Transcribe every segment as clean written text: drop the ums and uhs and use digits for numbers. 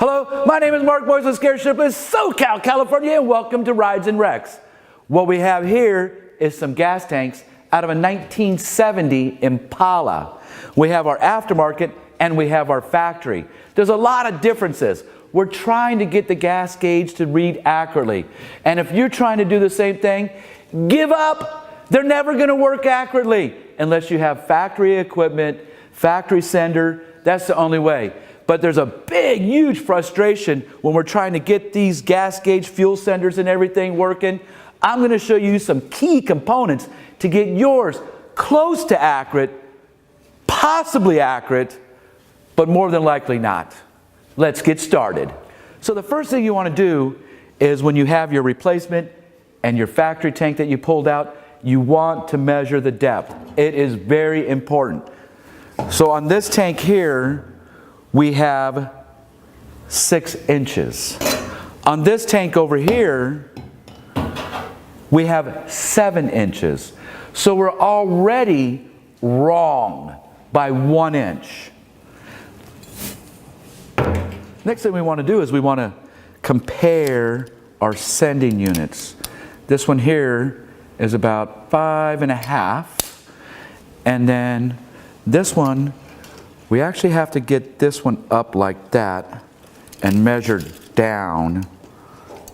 Hello, my name is Mark Boice with Shiftless, SoCal, California, and welcome to Rides and Wrecks. What we have here is some gas tanks out of a 1970 Impala. We have our aftermarket and we have our factory. There's a lot of differences. We're trying to get the gas gauge to read accurately. And if you're trying to do the same thing, give up. They're never going to work accurately unless you have factory equipment, factory sender. That's the only way. But there's a big, huge frustration when we're trying to get these gas gauge fuel senders and everything working. I'm going to show you some key components to get yours close to accurate, possibly accurate, but more than likely not. Let's get started. So the first thing you want to do is when you have your replacement and your factory tank that you pulled out, you want to measure the depth. It is very important. So on this tank here, we have 6 inches. On this tank over here, we have 7 inches. So we're already wrong by 1 inch. Next thing we want to do is we want to compare our sending units. This one here is about 5.5, and then this one, we actually have to get this one up like that and measure down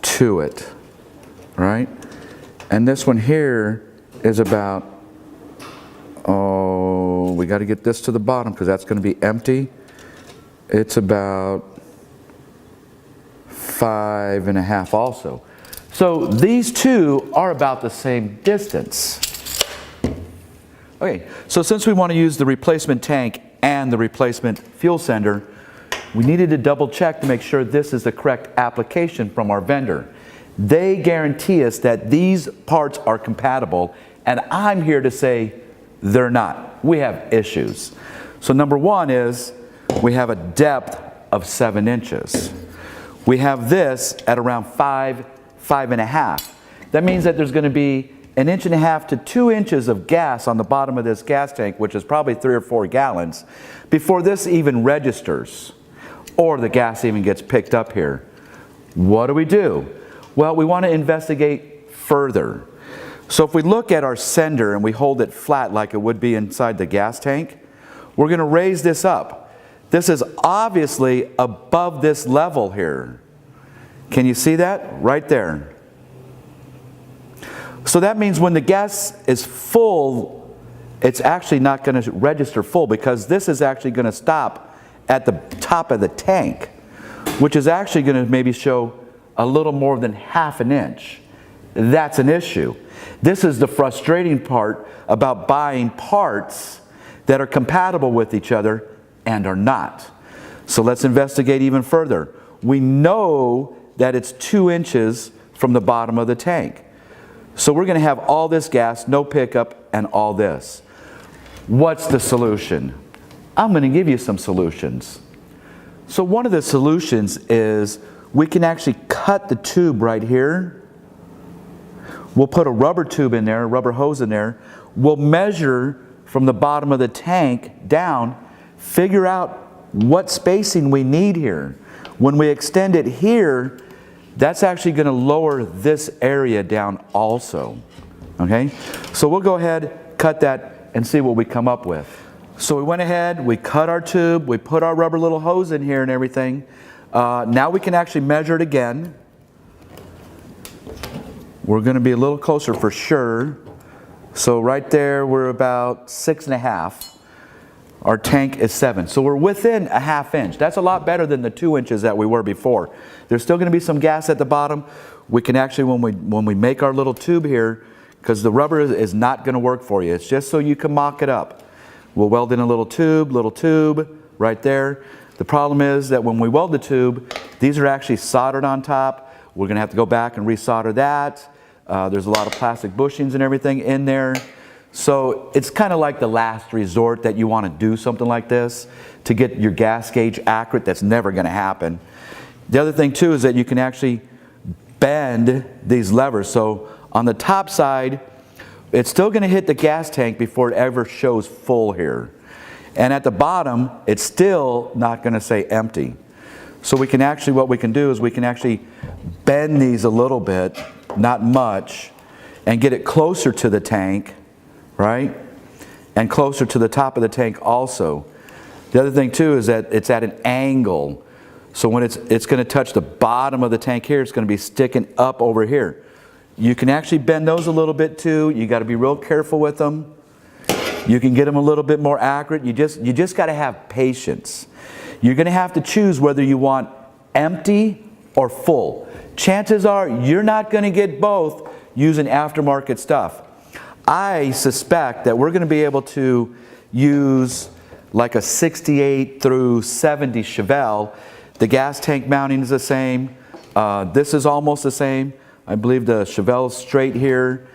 to it, right? And this one here is about, we got to get this to the bottom because that's going to be empty. It's about 5.5 also. So these two are about the same distance. Okay, so since we want to use the replacement tank and the replacement fuel sender, we needed to double check to make sure this is the correct application from our vendor. They guarantee us that these parts are compatible, and I'm here to say they're not. We have issues. So number one is we have a depth of 7 inches. We have this at around 5.5. That means that there's going to be 1.5 to 2 inches of gas on the bottom of this gas tank, which is probably 3 or 4 gallons, before this even registers or the gas even gets picked up here. What do? Well, we want to investigate further. So if we look at our sender and we hold it flat like it would be inside the gas tank, we're going to raise this up. This is obviously above this level here. Can you see that? Right there. So that means when the gas is full, it's actually not going to register full because this is actually going to stop at the top of the tank, which is actually going to maybe show a little more than 1/2 inch. That's an issue. This is the frustrating part about buying parts that are compatible with each other and are not. So let's investigate even further. We know that it's 2 inches from the bottom of the tank. So we're going to have all this gas, no pickup, and all this. What's the solution? I'm going to give you some solutions. So one of the solutions is we can actually cut the tube right here. We'll put a rubber tube in there, a rubber hose in there. We'll measure from the bottom of the tank down, figure out what spacing we need here. When we extend it here, that's actually going to lower this area down also. Okay? So we'll go ahead, cut that, and see what we come up with. So we went ahead, we cut our tube, we put our rubber little hose in here and everything. Now we can actually measure it again. We're going to be a little closer for sure. So right there, we're about 6.5. Our tank is 7. So we're within 1/2 inch. That's a lot better than the 2 inches that we were before. There's still going to be some gas at the bottom. We can actually, when we make our little tube here, because the rubber is not going to work for you. It's just so you can mock it up. We'll weld in a little tube right there. The problem is that when we weld the tube, these are actually soldered on top. We're going to have to go back and resolder that. There's a lot of plastic bushings and everything in there. So it's kind of like the last resort that you want to do something like this to get your gas gauge accurate. That's never going to happen. The other thing too is that you can actually bend these levers. So on the top side, it's still going to hit the gas tank before it ever shows full here. And at the bottom, it's still not going to say empty. So we can actually, what we can do is we can actually bend these a little bit, not much, and get it closer to the tank, right? And closer to the top of the tank also. The other thing too is that it's at an angle. So when it's going to touch the bottom of the tank here, it's going to be sticking up over here. You can actually bend those a little bit too. You got to be real careful with them. You can get them a little bit more accurate. You just got to have patience. You're going to have to choose whether you want empty or full. Chances are you're not going to get both using aftermarket stuff. I suspect that we're going to be able to use like a 68 through 70 Chevelle. The gas tank mounting is the same. This is almost the same. I believe the Chevelle's straight here.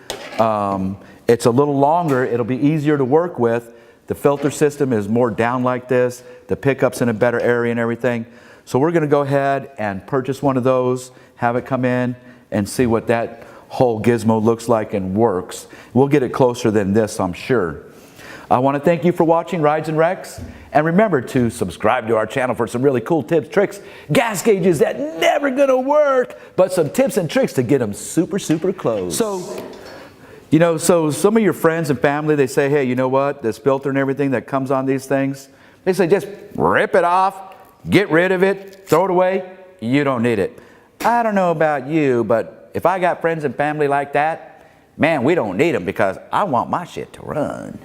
It's a little longer. It'll be easier to work with. The filter system is more down like this. The pickup's in a better area and everything. So we're going to go ahead and purchase one of those, have it come in, and see what that whole gizmo looks like and works. We'll get it closer than this, I'm sure. I want to thank you for watching Rides and Wrecks. And remember to subscribe to our channel for some really cool tips, tricks, gas gauges that never going to work, but some tips and tricks to get them super, super close. So, you know, so some of your friends and family, they say, hey, you know what, this filter and everything that comes on these things, they say just rip it off, get rid of it, throw it away, you don't need it. I don't know about you, but if I got friends and family like that, man, we don't need them because I want my shit to run.